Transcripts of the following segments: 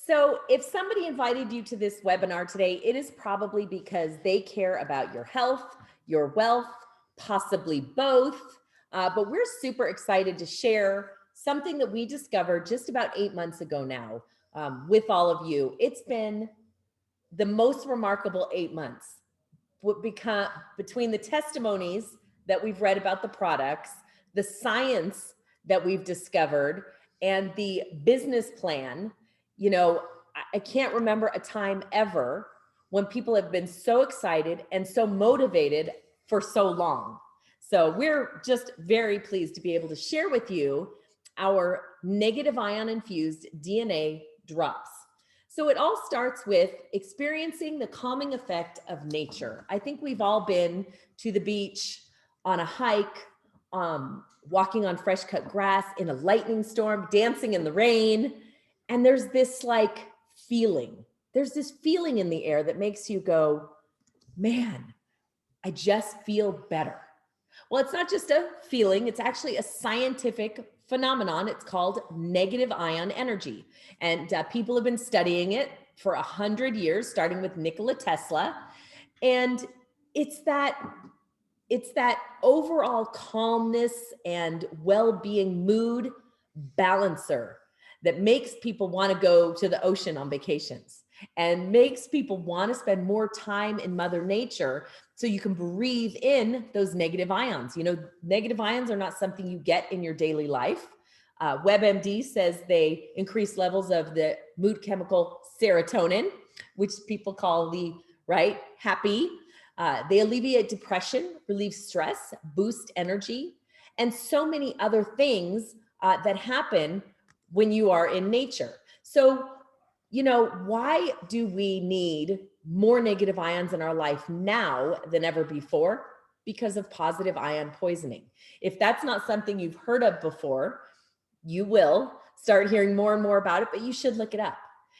So if somebody invited you to this webinar today, it is probably because they care about your health, your wealth, possibly both. But we're super excited to share something that we discovered just about 8 months ago now with all of you. It's been the most remarkable 8 months between the testimonies that we've read about the products, the science that we've discovered, and the business plan. You know, I can't remember a time ever when people have been so excited and so motivated for so long. So we're just very pleased to be able to share with you our negative ion infused DNA drops. So it all starts with experiencing the calming effect of nature. I think we've all been to the beach, on a hike, walking on fresh cut grass, in a lightning storm, dancing in the rain. And there's this feeling. There's this feeling in the air that makes you go, man, I just feel better. Well, it's not just a feeling, it's actually a scientific phenomenon. It's called negative ion energy. And people have been studying it for 100 years, starting with Nikola Tesla. And it's that overall calmness and well-being mood balancer that makes people want to go to the ocean on vacations and makes people want to spend more time in Mother Nature so you can breathe in those negative ions. You know, negative ions are not something you get in your daily life. WebMD says they increase levels of the mood chemical serotonin, which people call the happy. They alleviate depression, relieve stress, boost energy, and so many other things that happen when you are in nature. So, you know, why do we need more negative ions in our life now than ever before? Because of positive ion poisoning. If that's not something you've heard of before, you will start hearing more and more about it, but you should look it up.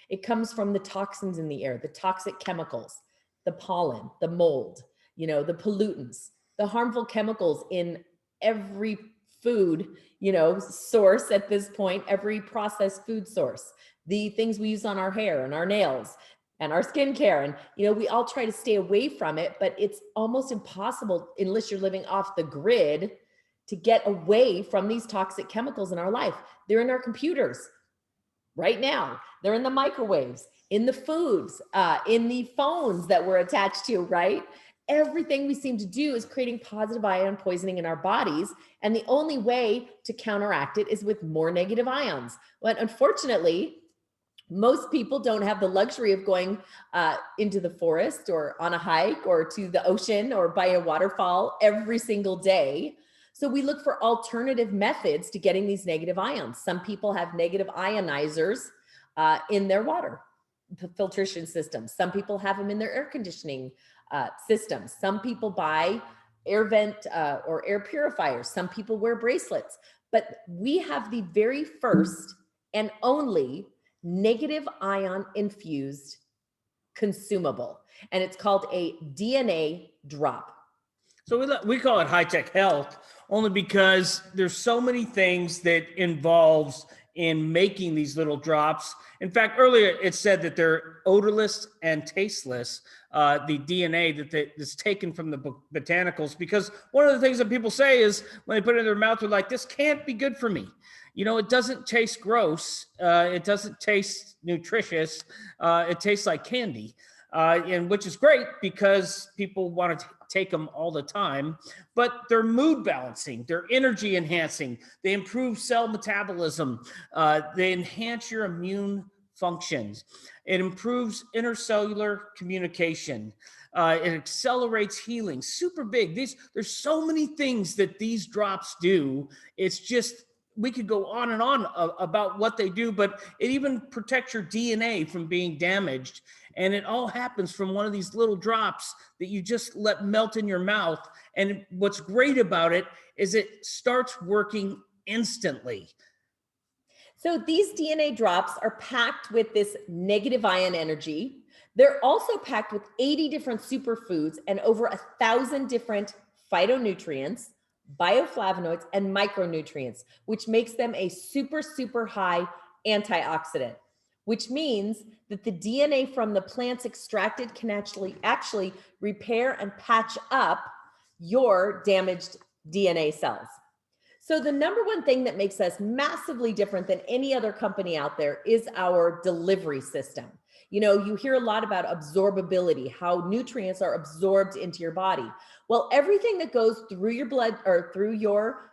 It comes from the toxins in the air, the toxic chemicals, the pollen, the mold, you know, the pollutants, the harmful chemicals in every food, you know, source at this point, every processed food source, the things we use on our hair and our nails and our skincare. And, you know, we all try to stay away from it, but it's almost impossible unless you're living off the grid to get away from these toxic chemicals in our life. They're in our computers right now. They're in the microwaves, in the foods, in the phones that we're attached to, right? Everything we seem to do is creating positive ion poisoning in our bodies. And the only way to counteract it is with more negative ions. But unfortunately, most people don't have the luxury of going into the forest or on a hike or to the ocean or by a waterfall every single day. So we look for alternative methods to getting these negative ions. Some people have negative ionizers in their water filtration systems. Some people have them in their air conditioning systems. Some people buy air vent or air purifiers. Some people wear bracelets. But we have the very first and only negative ion infused consumable, and it's called a DNA drop. So we call it high-tech health only because there's so many things that involves in making these little drops. In fact, earlier it said that they're odorless and tasteless, the DNA that's taken from the botanicals, because one of the things that people say is when they put it in their mouth, they're like, this can't be good for me. You know, it doesn't taste gross. It doesn't taste nutritious. It tastes like candy, and which is great because people want to take them all the time, but they're mood balancing, they're energy enhancing, they improve cell metabolism, they enhance your immune functions, it improves intercellular communication, it accelerates healing. Super big. There's so many things that these drops do. It's just, we could go on and on about what they do, but it even protects your DNA from being damaged. And it all happens from one of these little drops that you just let melt in your mouth. And what's great about it is it starts working instantly. So these DNA drops are packed with this negative ion energy. They're also packed with 80 different superfoods and over 1,000 different phytonutrients, bioflavonoids, and micronutrients, which makes them a super, super high antioxidant. which means that the DNA from the plants extracted can actually repair and patch up your damaged DNA cells. So the number one thing that makes us massively different than any other company out there is our delivery system. You know, you hear a lot about absorbability, how nutrients are absorbed into your body. Well, everything that goes through your blood or through your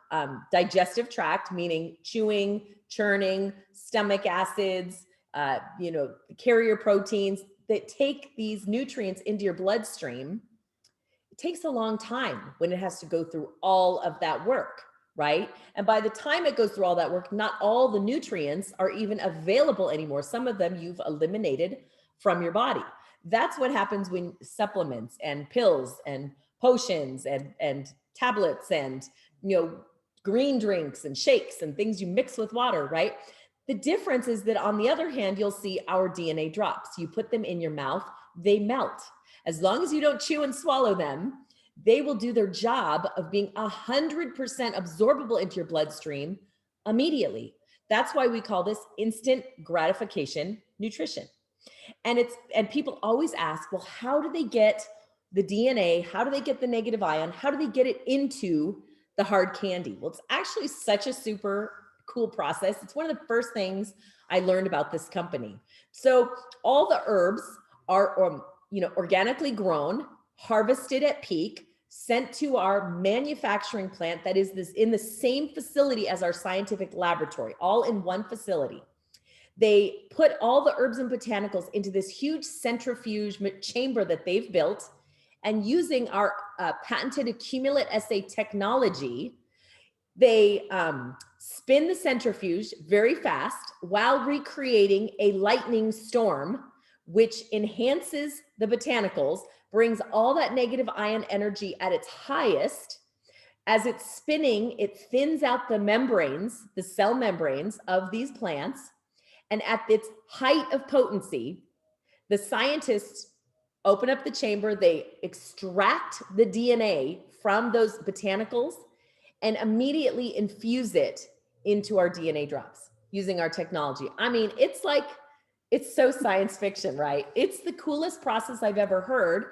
digestive tract, meaning chewing, churning, stomach acids, carrier proteins that take these nutrients into your bloodstream, it takes a long time when it has to go through all of that work, right? And by the time it goes through all that work, not all the nutrients are even available anymore. Some of them you've eliminated from your body. That's what happens when supplements and pills and potions and tablets and, green drinks and shakes and things you mix with water, right? The difference is that on the other hand, you'll see our DNA drops. You put them in your mouth, they melt. As long as you don't chew and swallow them, they will do their job of being 100% absorbable into your bloodstream immediately. That's why we call this instant gratification nutrition. And people always ask, well, how do they get the DNA? How do they get the negative ion? How do they get it into the hard candy? Well, it's actually such a super cool process. It's one of the first things I learned about this company. So all the herbs are, organically grown, harvested at peak, sent to our manufacturing plant that is in the same facility as our scientific laboratory, all in one facility. They put all the herbs and botanicals into this huge centrifuge chamber that they've built, and using our patented Accumulate SA technology, they spin the centrifuge very fast while recreating a lightning storm, which enhances the botanicals, brings all that negative ion energy at its highest. As it's spinning, it thins out the membranes, the cell membranes of these plants. And at its height of potency, the scientists open up the chamber, they extract the DNA from those botanicals and immediately infuse it into our DNA drops using our technology. I mean, it's so science fiction, right? It's the coolest process I've ever heard.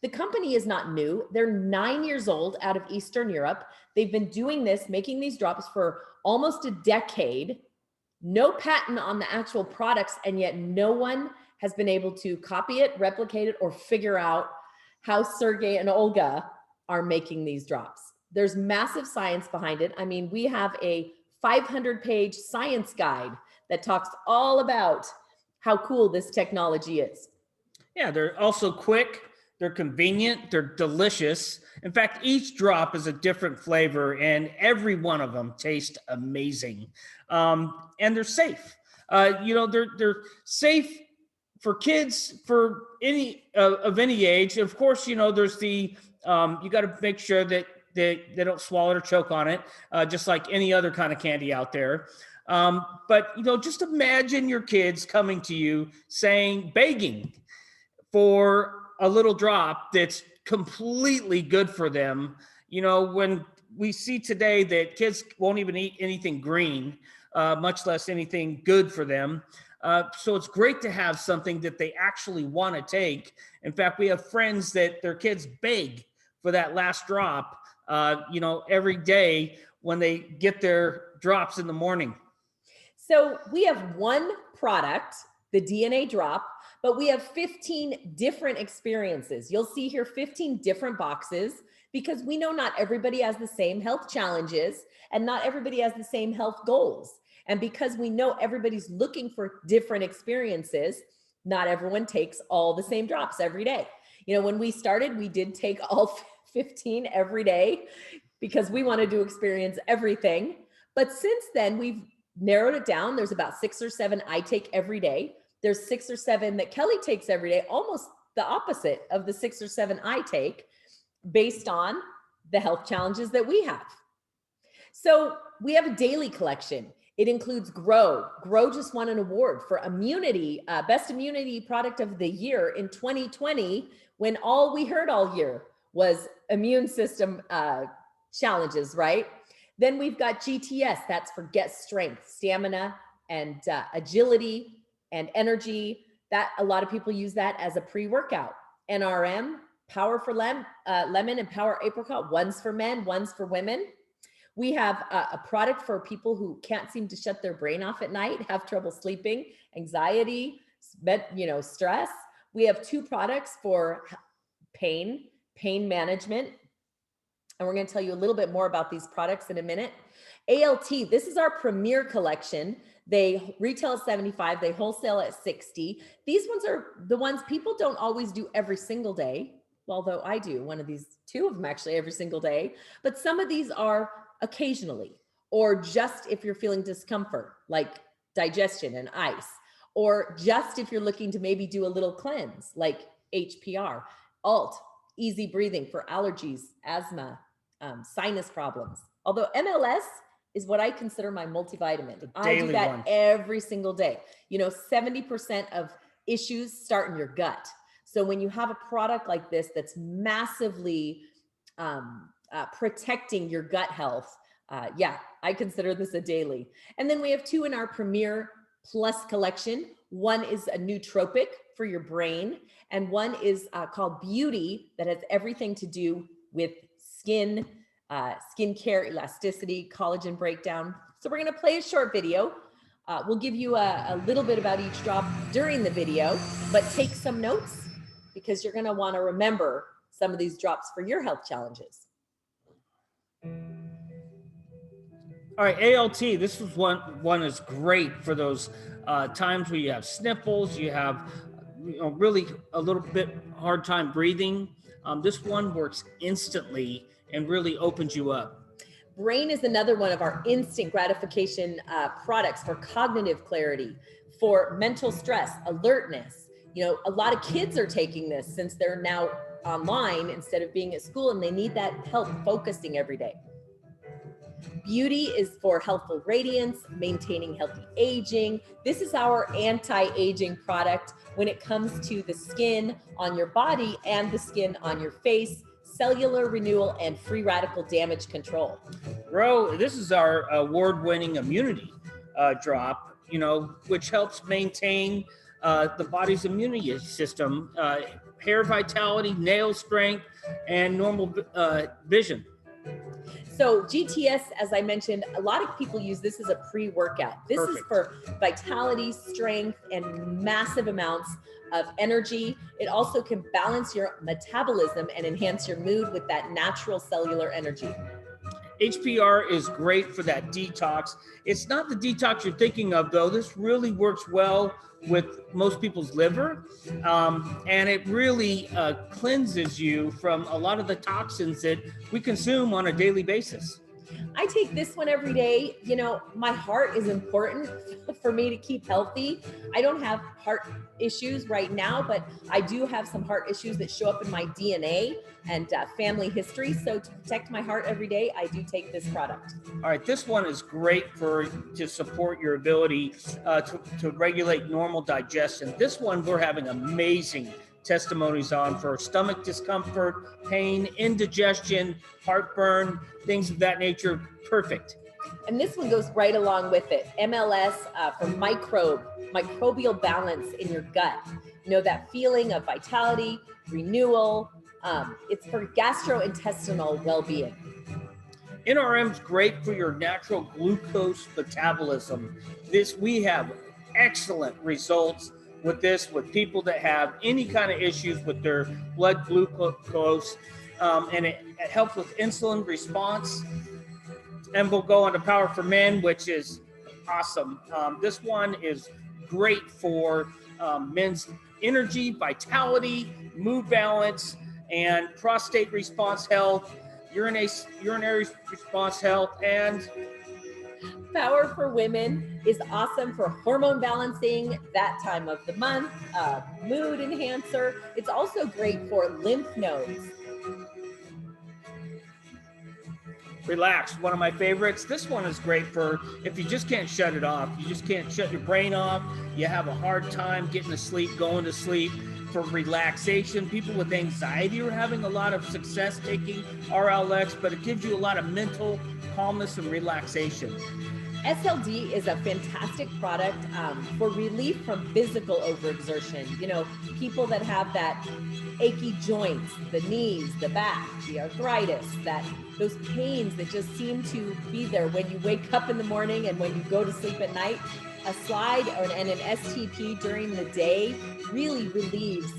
The company is not new. They're 9 years old, out of Eastern Europe. They've been doing this, making these drops for almost a decade. No patent on the actual products, and yet no one has been able to copy it, replicate it, or figure out how Sergey and Olga are making these drops. There's massive science behind it. I mean, we have a 500-page science guide that talks all about how cool this technology is. Yeah, they're also quick, they're convenient, they're delicious. In fact, each drop is a different flavor, and every one of them tastes amazing. And they're safe. They're safe for kids for any of any age. Of course, there's the you got to make sure that they don't swallow it or choke on it, just like any other kind of candy out there. But just imagine your kids coming to you begging for a little drop that's completely good for them. When we see today that kids won't even eat anything green, much less anything good for them. So it's great to have something that they actually want to take. In fact, we have friends that their kids beg for that last drop, every day when they get their drops in the morning. So we have one product, the DNA drop, but we have 15 different experiences. You'll see here 15 different boxes, because we know not everybody has the same health challenges and not everybody has the same health goals. And because we know everybody's looking for different experiences, not everyone takes all the same drops every day. When we started, we did take all 15 every day because we wanted to experience everything. But since then, we've narrowed it down. There's about 6 or 7 I take every day. There's 6 or 7 that Kelly takes every day, almost the opposite of the 6 or 7 I take, based on the health challenges that we have. So we have a daily collection. It includes Grow. Grow just won an award for immunity, best immunity product of the year in 2020, when all we heard all year was immune system challenges, right? Then we've got GTS, that's for get strength, stamina, and agility, and energy. That a lot of people use that as a pre-workout. NRM, Power for Lemon and Power Apricot, one's for men, one's for women. We have a product for people who can't seem to shut their brain off at night, have trouble sleeping, anxiety, stress. We have 2 products for pain management. And we're going to tell you a little bit more about these products in a minute. ALT, this is our premier collection. They retail at $75, they wholesale at $60. These ones are the ones people don't always do every single day, although I do one of these, 2 of them actually every single day. But some of these are occasionally, or just if you're feeling discomfort, like digestion and ice, or just if you're looking to maybe do a little cleanse, like HPR, ALT, easy breathing for allergies, asthma, sinus problems. Although MLS is what I consider my multivitamin. I do that every single day. 70% of issues start in your gut. So when you have a product like this that's massively protecting your gut health, I consider this a daily. And then we have 2 in our Premier Plus collection. One is a nootropic for your brain, and one is called Beauty, that has everything to do with skin, skincare, elasticity, collagen breakdown. So we're going to play a short video. We'll give you a little bit about each drop during the video, but take some notes because you're going to want to remember some of these drops for your health challenges. All right, ALT, this is one is great for those times where you have sniffles, you have really a little bit hard time breathing. This one works instantly and really opens you up. Brain is another one of our instant gratification products for cognitive clarity, for mental stress, alertness. A lot of kids are taking this since they're now online instead of being at school, and they need that help focusing every day. Beauty is for healthful radiance, maintaining healthy aging. This is our anti-aging product when it comes to the skin on your body and the skin on your face, cellular renewal, and free radical damage control. Bro, this is our award-winning immunity drop, which helps maintain the body's immunity system, hair vitality, nail strength, and normal vision. So GTS, as I mentioned, a lot of people use this as a pre-workout. This is for vitality, strength, and massive amounts of energy. It also can balance your metabolism and enhance your mood with that natural cellular energy. HPR is great for that detox. It's not the detox you're thinking of, though. This really works well with most people's liver, and it really cleanses you from a lot of the toxins that we consume on a daily basis. I take this one every day. My heart is important for me to keep healthy. I don't have heart issues right now, but I do have some heart issues that show up in my DNA and family history. So to protect my heart every day, I do take this product. All right, this one is great to support your ability to regulate normal digestion. This one we're having amazing testimonies on for stomach discomfort, pain, indigestion, heartburn, things of that nature. Perfect. And this one goes right along with it. MLS for microbial balance in your gut. That feeling of vitality, renewal. It's for gastrointestinal well-being. NRM is great for your natural glucose metabolism. We have excellent results with this, with people that have any kind of issues with their blood glucose, and it helps with insulin response. And we'll go on to Power for Men, which is awesome. This one is great for men's energy, vitality, mood balance, and prostate response health, urinary response health, and Power for Women is awesome for hormone balancing that time of the month, mood enhancer. It's also great for lymph nodes. Relax, one of my favorites. This one is great for if you just can't shut it off. You just can't shut your brain off. You have a hard time getting to sleep, going to sleep. For relaxation, people with anxiety are having a lot of success taking RLX, but it gives you a lot of mental calmness and relaxation. SLD is a fantastic product for relief from physical overexertion. You know, people that have that achy joints, the knees, the back, the arthritis, that those pains that just seem to be there when you wake up in the morning and when you go to sleep at night. A slide and an STP during the day really relieves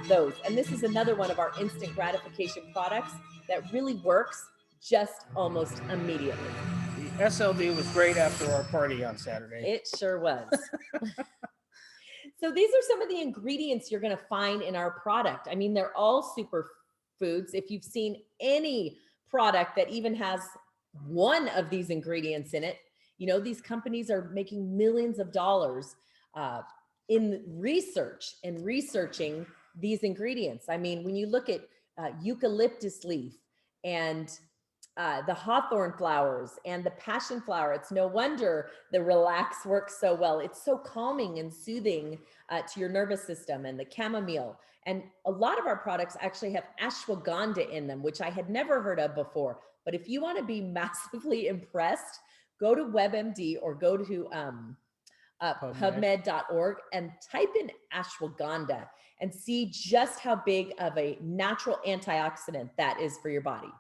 those. And this is another one of our instant gratification products that really works just almost immediately. The SLD was great after our party on Saturday. It sure was. So these are some of the ingredients you're going to find in our product. I mean, they're all super foods. If you've seen any product that even has one of these ingredients in it, you know, these companies are making millions of dollars in research and researching these ingredients. I mean, when you look at eucalyptus leaf and the hawthorn flowers and the passion flower, it's no wonder the Relax works so well. It's so calming and soothing to your nervous system, and the chamomile. And a lot of our products actually have ashwagandha in them, which I had never heard of before. But if you want to be massively impressed, go to WebMD or go to PubMed.org and type in ashwagandha and see just how big of a natural antioxidant that is for your body.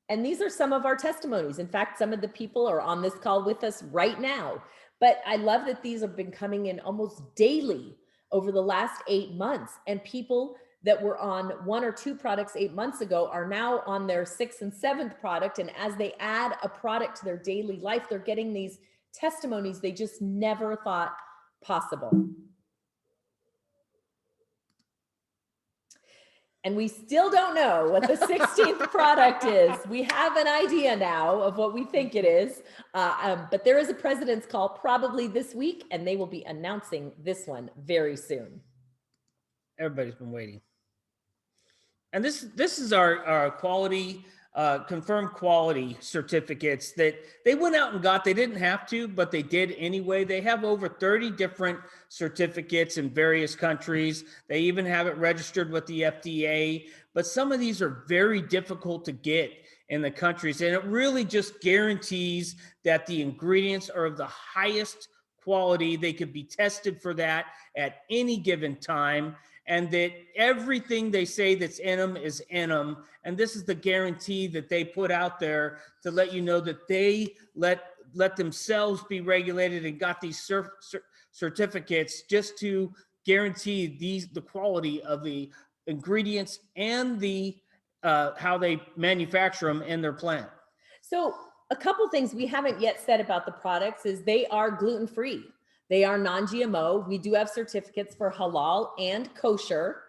And these are some of our testimonies. In fact, some of the people are on this call with us right now. But I love that these have been coming in almost daily over the last 8 months. And people that were on 1 or 2 products 8 months ago are now on their 6th and 7th product. And as they add a product to their daily life, they're getting these testimonies they just never thought possible. And we still don't know what the 16th product is. We have an idea now of what we think it is, but there is a president's call probably this week, and they will be announcing this one very soon. Everybody's been waiting. And this is our quality, confirmed quality certificates that they went out and got. They didn't have to, but they did anyway. They have over 30 different certificates in various countries. They even have it registered with the FDA, but some of these are very difficult to get in the countries. And it really just guarantees that the ingredients are of the highest quality. They could be tested for that at any given time, and that everything they say that's in them is in them. And this is the guarantee that they put out there to let you know that they let themselves be regulated and got these certificates just to guarantee the quality of the ingredients and the how they manufacture them in their plant. So a couple things we haven't yet said about the products is they are gluten-free. They are non-GMO. We do have certificates for halal and kosher,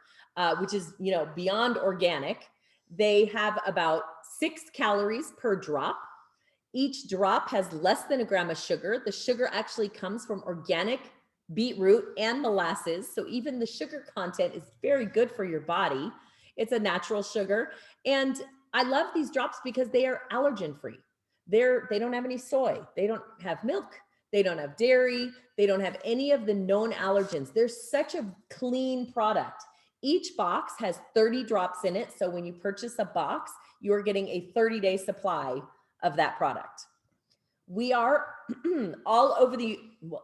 which is, you know, beyond organic. They have about 6 calories per drop. Each drop has less than a gram of sugar. The sugar actually comes from organic beetroot and molasses. So even the sugar content is very good for your body. It's a natural sugar. And I love these drops because they are allergen-free. They don't have any soy. They don't have milk. They don't have dairy. They don't have any of the known allergens. They're such a clean product. Each box has 30 drops in it. So when you purchase a box, you're getting a 30-day supply of that product. We are all over the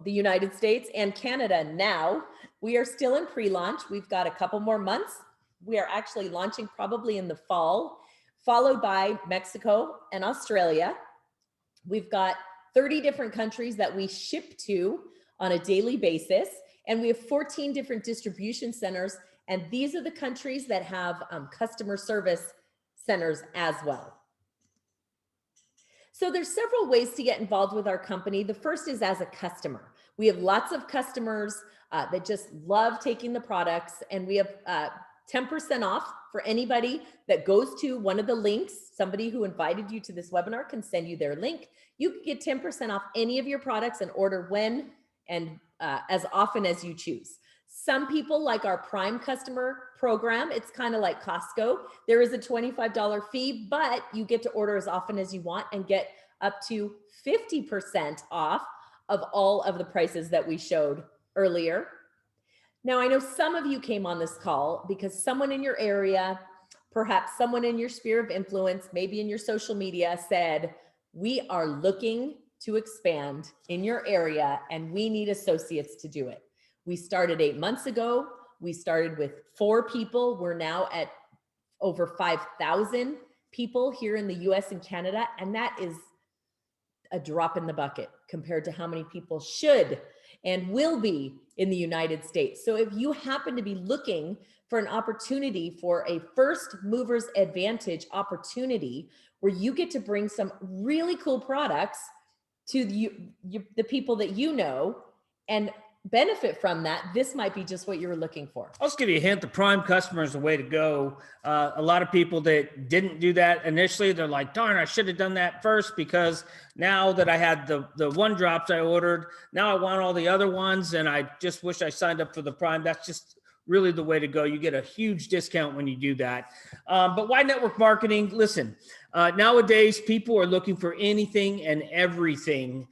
United States and Canada now. We are still in pre-launch. We've got a couple more months. We are actually launching probably in the fall, followed by Mexico and Australia. We've got 30 different countries that we ship to on a daily basis. And we have 14 different distribution centers. And these are the countries that have customer service centers as well. So there's several ways to get involved with our company. The first is as a customer. We have lots of customers that just love taking the products, and we have 10% off for anybody that goes to one of the links. Somebody who invited you to this webinar can send you their link. You can get 10% off any of your products and order when and as often as you choose. Some people like our Prime customer program. It's kind of like Costco. There is a $25 fee, but you get to order as often as you want and get up to 50% off of all of the prices that we showed earlier. Now, I know some of you came on this call because someone in your area, perhaps someone in your sphere of influence, maybe in your social media, said, we are looking to expand in your area, and we need associates to do it. We started 8 months ago. We started with 4 people. We're now at over 5,000 people here in the US and Canada, and that is a drop in the bucket compared to how many people should and will be in the United States. So if you happen to be looking for an opportunity for a first movers advantage opportunity where you get to bring some really cool products to the people that you know and benefit from that, this might be just what you were looking for. I'll just give you a hint. The Prime customer is the way to go. A lot of people that didn't do that initially, they're like, darn, I should have done that first, because now that I had the one drops I ordered, now I want all the other ones. And I just wish I signed up for the Prime. That's just really the way to go. You get a huge discount when you do that. But why network marketing? Listen, nowadays people are looking for anything and everything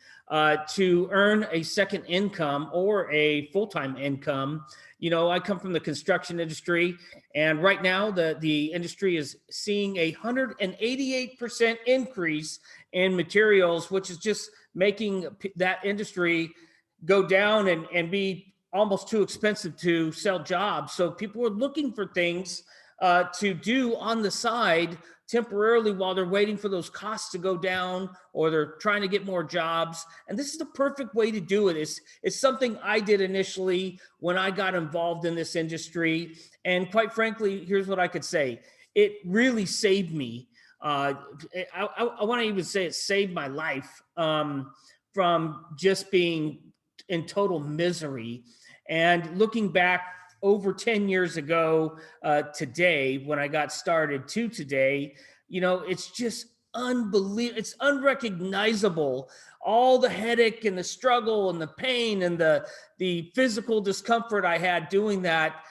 to earn a second income or a full-time income. You know, I come from the construction industry, and right now the industry is seeing a 188% increase in materials, which is just making that industry go down and be almost too expensive to sell jobs. So people are looking for things to do on the side temporarily while they're waiting for those costs to go down, or they're trying to get more jobs. And this is the perfect way to do it. It's something I did initially when I got involved in this industry. And quite frankly, here's what I could say. It really saved me. I want to even say it saved my life from just being in total misery. And looking back over 10 years ago today, when I got started, to today, you know, it's just unbelievable. It's unrecognizable. All the headache and the struggle and the pain and the physical discomfort I had doing that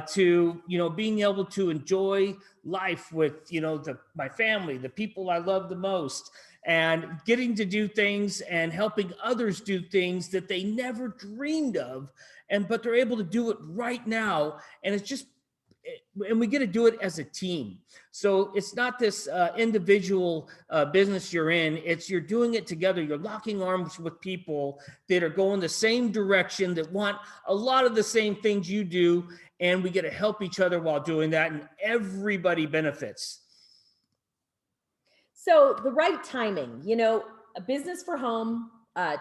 to, you know, being able to enjoy life with, you know, my family, the people I love the most, and getting to do things and helping others do things that they never dreamed of. But they're able to do it right now. And it's just, and we get to do it as a team. So it's not this individual business you're in. You're doing it together. You're locking arms with people that are going the same direction, that want a lot of the same things you do. And we get to help each other while doing that. And everybody benefits. So the right timing, you know, a Business for Home,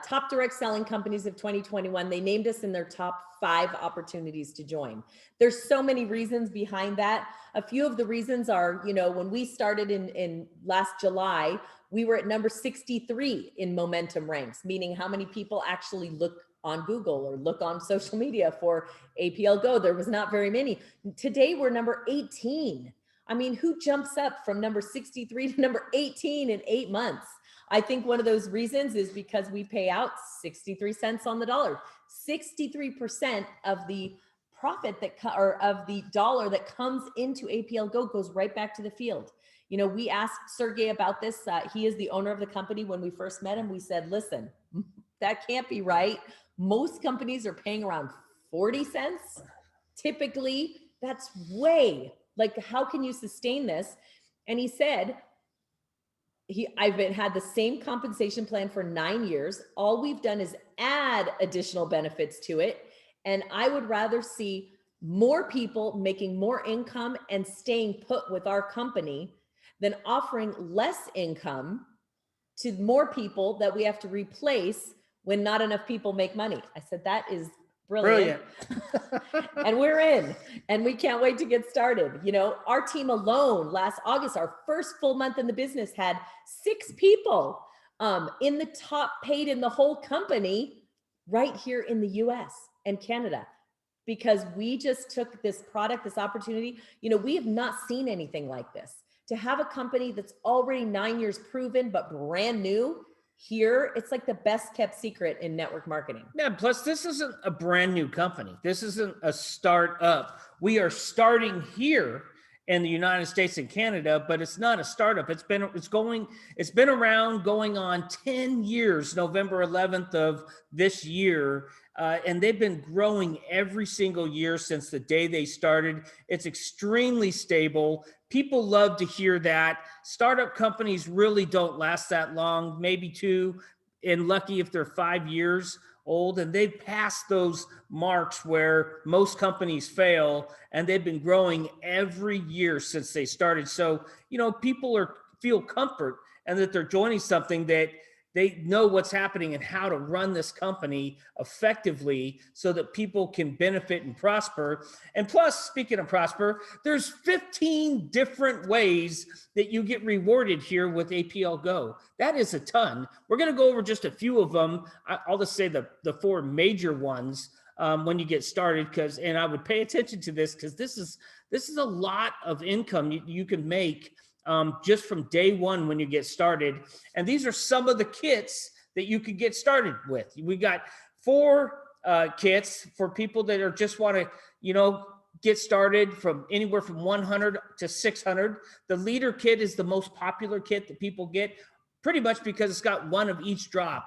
top direct selling companies of 2021, they named us in their top 5 opportunities to join. There's so many reasons behind that. A few of the reasons are, you know, when we started in last July, we were at number 63 in momentum ranks, meaning how many people actually look on Google or look on social media for APL Go. There was not very many. Today we're number 18. I mean, who jumps up from number 63 to number 18 in 8 months? I think one of those reasons is because we pay out 63 cents on the dollar. 63% of the profit or of the dollar that comes into APL Go goes right back to the field. You know, we asked Sergey about this. He is the owner of the company. When we first met him, we said, listen, that can't be right. Most companies are paying around 40 cents. Typically, that's way, like, how can you sustain this? And he said, I've had the same compensation plan for 9 years. All we've done is add additional benefits to it. And I would rather see more people making more income and staying put with our company than offering less income to more people that we have to replace when not enough people make money. I said, that is brilliant. And we're in, and we can't wait to get started. You know, our team alone last August, our first full month in the business, had 6 people in the top paid in the whole company right here in the US and Canada, because we just took this product, this opportunity. You know, we have not seen anything like this. To have a company that's already 9 years proven, but brand new, here, it's like the best kept secret in network marketing. Yeah, plus this isn't a brand new company. This isn't a startup. We are starting here in the United States and Canada, but it's not a startup. It's been around going on 10 years, November 11th of this year. And they've been growing every single year since the day they started. It's extremely stable. People love to hear that. Startup companies really don't last that long, maybe 2, and lucky if they're 5 years old, and they've passed those marks where most companies fail, and they've been growing every year since they started. So, people feel comfort and that they're joining something that they know what's happening and how to run this company effectively so that people can benefit and prosper. And plus, speaking of prosper, there's 15 different ways that you get rewarded here with APL Go. That is a ton. We're going to go over just a few of them. I'll just say the four major ones when you get started, and I would pay attention to this because this is a lot of income you can make just from day one when you get started. And these are some of the kits that you could get started with. We got 4 kits for people that are just want to, get started from anywhere from 100 to 600. The leader kit is the most popular kit that people get, pretty much because it's got one of each drop.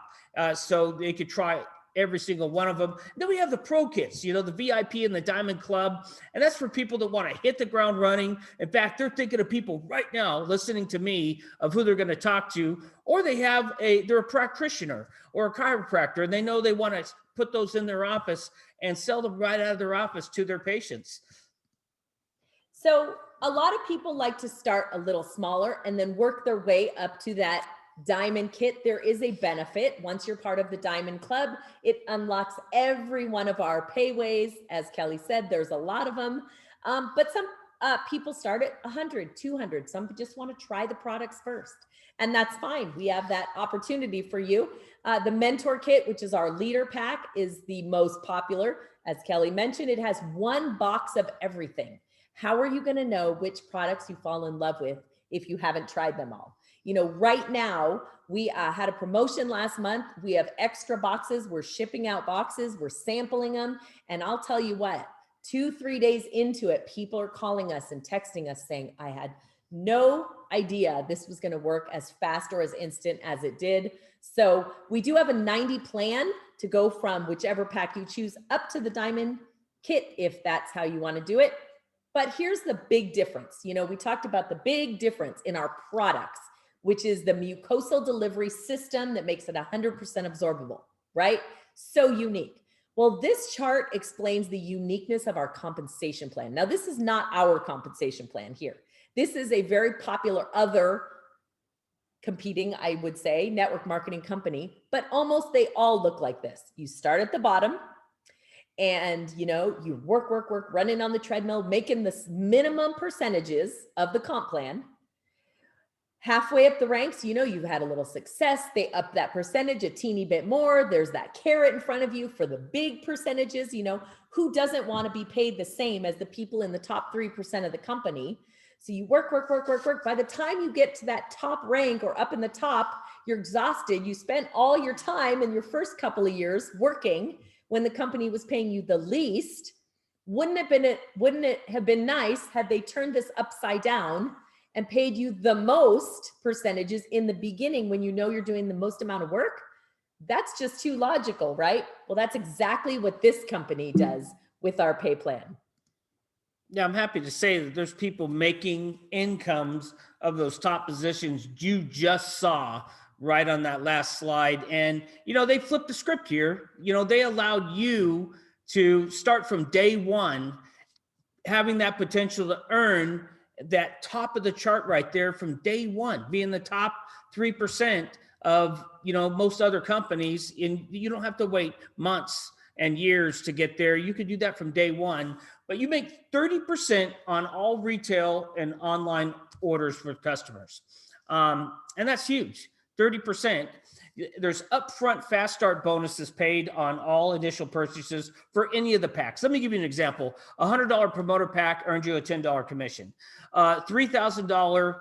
So they could try every single one of them. Then we have the pro kits, the VIP and the Diamond Club. And that's for people that want to hit the ground running. In fact, they're thinking of people right now listening to me of who they're going to talk to, or they're a practitioner or a chiropractor, and they know they want to put those in their office and sell them right out of their office to their patients. So a lot of people like to start a little smaller and then work their way up to that Diamond kit. There is a benefit. Once you're part of the Diamond Club, it unlocks every one of our payways. As Kelly said, there's a lot of them. But some people start at 100, 200. Some just want to try the products first. And that's fine. We have that opportunity for you. The Mentor Kit, which is our leader pack, is the most popular. As Kelly mentioned, it has 1 box of everything. How are you going to know which products you fall in love with if you haven't tried them all? Right now, we had a promotion last month. We have extra boxes. We're shipping out boxes. We're sampling them. And I'll tell you what, 2-3 days into it, people are calling us and texting us saying, I had no idea this was going to work as fast or as instant as it did. So we do have a 90 plan to go from whichever pack you choose up to the Diamond Kit, if that's how you want to do it. But here's the big difference. We talked about the big difference in our products, which is the mucosal delivery system that makes it 100% absorbable, right? So unique. Well, this chart explains the uniqueness of our compensation plan. Now, this is not our compensation plan here. This is a very popular other competing, I would say, network marketing company, but almost they all look like this. You start at the bottom and, you work, running on the treadmill, making the minimum percentages of the comp plan. Halfway up the ranks, you've had a little success. They up that percentage a teeny bit more. There's that carrot in front of you for the big percentages. Who doesn't want to be paid the same as the people in the top 3% of the company? So you work. By the time you get to that top rank or up in the top, you're exhausted. You spent all your time in your first couple of years working when the company was paying you the least. Wouldn't it have been nice had they turned this upside down and paid you the most percentages in the beginning when you're doing the most amount of work? That's just too logical, right? Well, that's exactly what this company does with our pay plan. Yeah, I'm happy to say that there's people making incomes of those top positions you just saw right on that last slide. And, they flipped the script here. They allowed you to start from day one, having that potential to earn that top of the chart right there from day one, being the top 3% of, most other companies. And you don't have to wait months and years to get there. You could do that from day one, but you make 30% on all retail and online orders for customers. And that's huge, 30%. There's upfront fast start bonuses paid on all initial purchases for any of the packs. Let me give you an example. A $100 promoter pack earns you a $10 commission. $3,000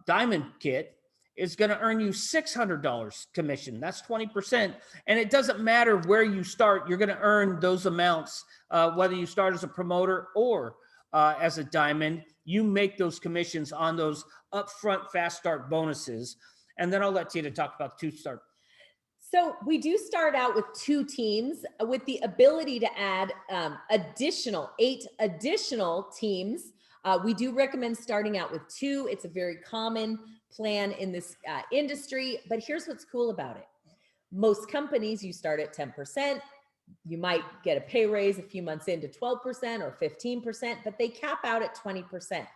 diamond kit is going to earn you $600 commission. That's 20%. And it doesn't matter where you start. You're going to earn those amounts, whether you start as a promoter or as a diamond. You make those commissions on those upfront fast start bonuses. And then I'll let Tina talk about the 2-start. So we do start out with 2 teams with the ability to add 8 additional teams. We do recommend starting out with 2. It's a very common plan in this industry, but here's what's cool about it. Most companies, you start at 10%. You might get a pay raise a few months into 12% or 15%, but they cap out at 20%.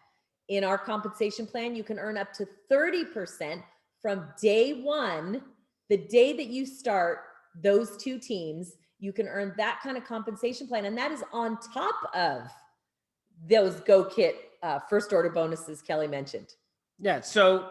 In our compensation plan, you can earn up to 30% from day one. The day that you start those two teams, you can earn that kind of compensation plan. And that is on top of those GoKit first order bonuses Kelly mentioned. Yeah. So,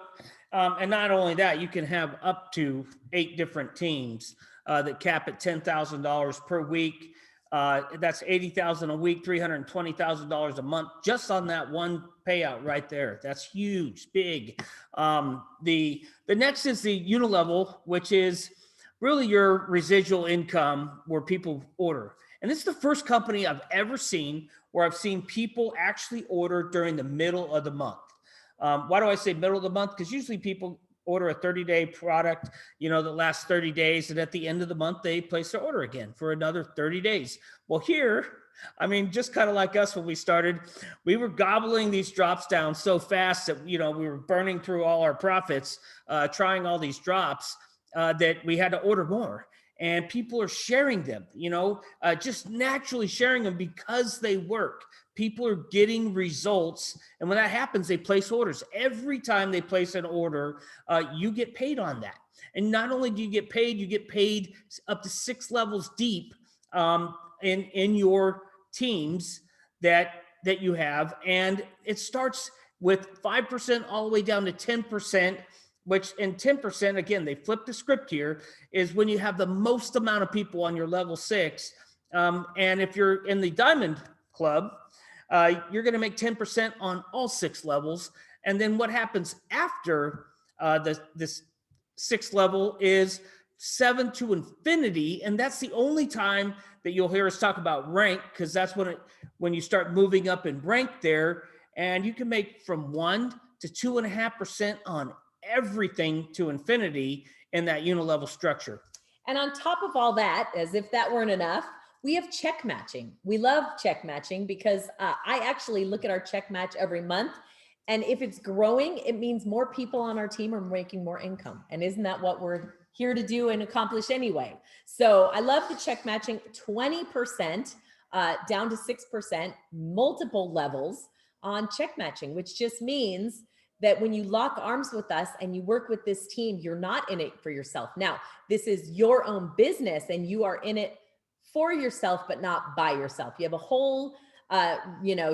and not only that, you can have up to 8 different teams that cap at $10,000 per week. That's $80,000 a week, $320,000 a month, just on that one payout right there. That's huge, big. The next is the unilevel, which is really your residual income where people order. And this is the first company I've ever seen where I've seen people actually order during the middle of the month. Why do I say middle of the month? Because usually people order a 30-day product, that lasts 30 days. And at the end of the month, they place their order again for another 30 days. Well, here, just kind of like us when we started, we were gobbling these drops down so fast that, we were burning through all our profits, trying all these drops that we had to order more. And people are sharing them, just naturally sharing them because they work. People are getting results. And when that happens, they place orders. Every time they place an order, you get paid on that. And not only do you get paid up to 6 levels deep in your teams that you have. And it starts with 5% all the way down to 10%. Which in 10%, again, they flip the script here, is when you have the most amount of people on your level 6. And if you're in the Diamond Club, you're going to make 10% on all 6 levels. And then what happens after this 6th level is 7 to infinity. And that's the only time that you'll hear us talk about rank, because that's when you start moving up in rank there. And you can make from 1 to 2.5% on everything to infinity in that unilevel structure. And on top of all that, as if that weren't enough, we have check matching. We love check matching because I actually look at our check match every month. And if it's growing, it means more people on our team are making more income. And isn't that what we're here to do and accomplish anyway? So I love the check matching, 20% down to 6%, multiple levels on check matching, which just means that when you lock arms with us and you work with this team, you're not in it for yourself. Now, this is your own business and you are in it for yourself, but not by yourself. You have a whole,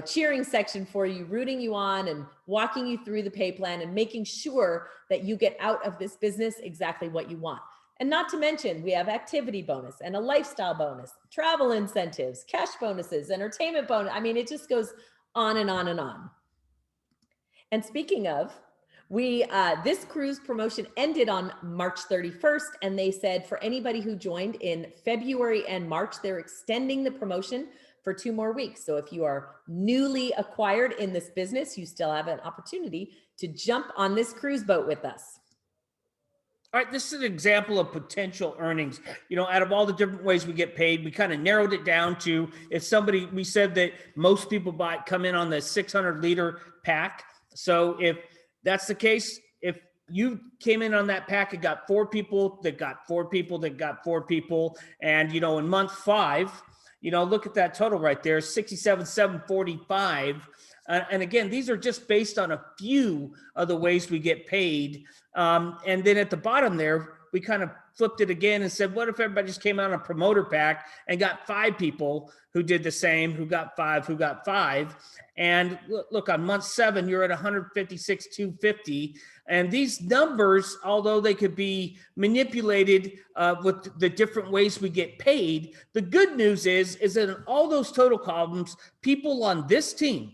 cheering section for you, rooting you on and walking you through the pay plan and making sure that you get out of this business exactly what you want. And not to mention, we have activity bonus and a lifestyle bonus, travel incentives, cash bonuses, entertainment bonus. It just goes on and on and on. And speaking of, this cruise promotion ended on March 31st, and they said for anybody who joined in February and March, they're extending the promotion for 2 more weeks. So if you are newly acquired in this business, you still have an opportunity to jump on this cruise boat with us. All right, this is an example of potential earnings. Out of all the different ways we get paid, we kind of narrowed it down to we said that most people come in on the 600-liter pack. So if that's the case, if you came in on that pack, it got 4 people, that got 4 people, that got 4 people. And, in month 5, look at that total right there, 67,745. And again, these are just based on a few of the ways we get paid. And then at the bottom there, we kind of flipped it again and said, what if everybody just came out on a promoter pack and got 5 people who did the same, who got 5. And look, on month 7, you're at 156,250. And these numbers, although they could be manipulated with the different ways we get paid, the good news is that in all those total columns, people on this team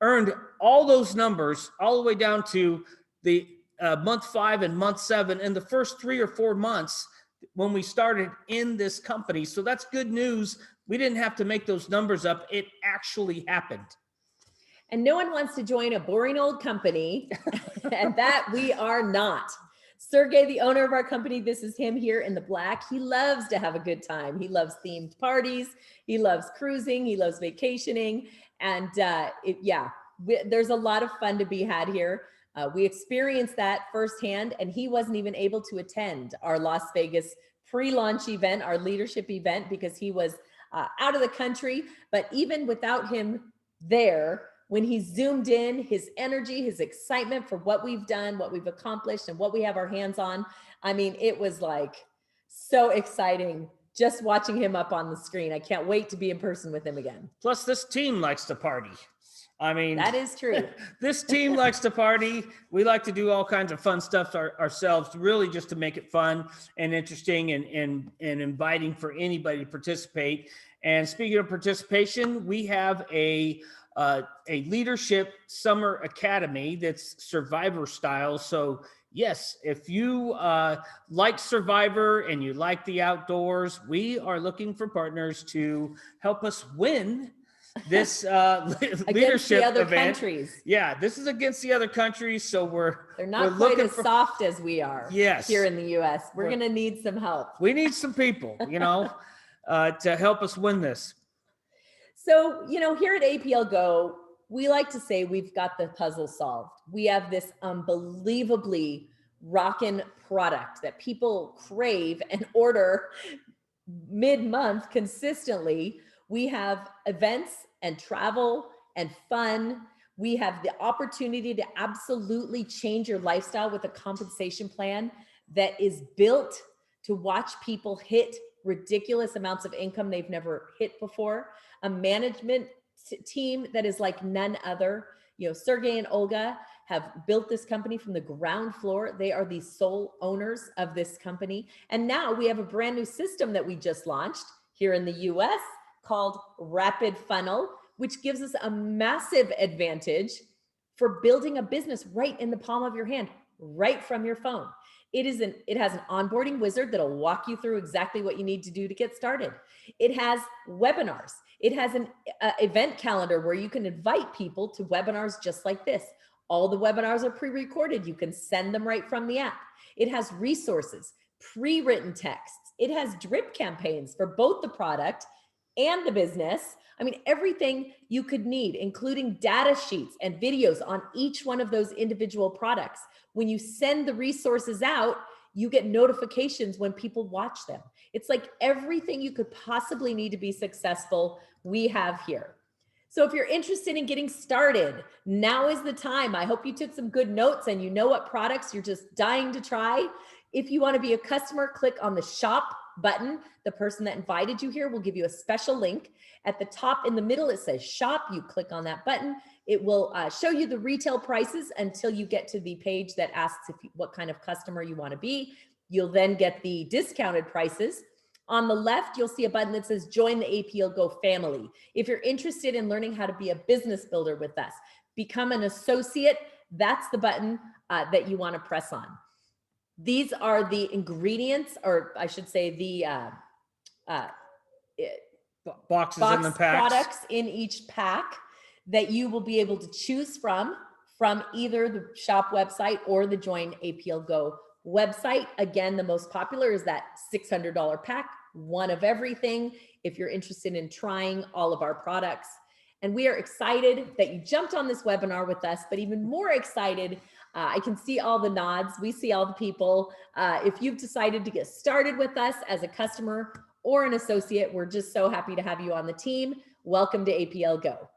earned all those numbers all the way down to the month 5 and month 7 in the first 3 or 4 months when we started in this company. So that's good news. We didn't have to make those numbers up. It actually happened. And no one wants to join a boring old company, and that we are not. Sergey, the owner of our company, this is him here in the black. He loves to have a good time. He loves themed parties. He loves cruising. He loves vacationing. And there's a lot of fun to be had here. We experienced that firsthand, and he wasn't even able to attend our Las Vegas pre-launch event, our leadership event, because he was out of the country. But even without him there, when he zoomed in, his energy, his excitement for what we've done, what we've accomplished, and what we have our hands on, I mean, it was like so exciting just watching him up on the screen. I can't wait to be in person with him again. Plus, this team likes to party. I mean, that is true. This team likes to party. We like to do all kinds of fun stuff ourselves, really just to make it fun and interesting and inviting for anybody to participate. And speaking of participation, we have a leadership summer academy that's Survivor style. So yes, if you like Survivor and you like the outdoors, we are looking for partners to help us win this leadership the other event. Countries. Yeah, this is against the other countries, so they're not quite as soft as we are. Yes, here in the U.S. We're going to need some help. We need some people, to help us win this. So, here at APL Go, we like to say we've got the puzzle solved. We have this unbelievably rockin' product that people crave and order mid-month consistently. We have events and travel and fun. We have the opportunity to absolutely change your lifestyle with a compensation plan that is built to watch people hit ridiculous amounts of income they've never hit before. A management team that is like none other. Sergey and Olga have built this company from the ground floor. They are the sole owners of this company. And now we have a brand new system that we just launched here in the US called Rapid Funnel, which gives us a massive advantage for building a business right in the palm of your hand, right from your phone. It has an onboarding wizard that'll walk you through exactly what you need to do to get started. It has webinars. It has an event calendar where you can invite people to webinars just like this. All the webinars are pre-recorded. You can send them right from the app. It has resources, pre-written texts. It has drip campaigns for both the product and the business. I mean, everything you could need, including data sheets and videos on each one of those individual products. When you send the resources out, you get notifications when people watch them. It's like everything you could possibly need to be successful, we have here. So if you're interested in getting started, now is the time. I hope you took some good notes and you know what products you're just dying to try. If you want to be a customer, click on the shop button. The person that invited you here will give you a special link. At the top in the middle, it says shop. You click on that button. It will show you the retail prices until you get to the page that asks what kind of customer you want to be. You'll then get the discounted prices. On the left, you'll see a button that says join the APL Go family. If you're interested in learning how to be a business builder with us, become an associate, that's the button that you want to press on. These are the ingredients, or I should say the boxes in the packs. Products in each pack that you will be able to choose from either the shop website or the Join APL Go website. Again, the most popular is that $600 pack, one of everything, if you're interested in trying all of our products. And we are excited that you jumped on this webinar with us, but even more excited, I can see all the nods. We see all the people. If you've decided to get started with us as a customer or an associate, we're just so happy to have you on the team. Welcome to APL Go.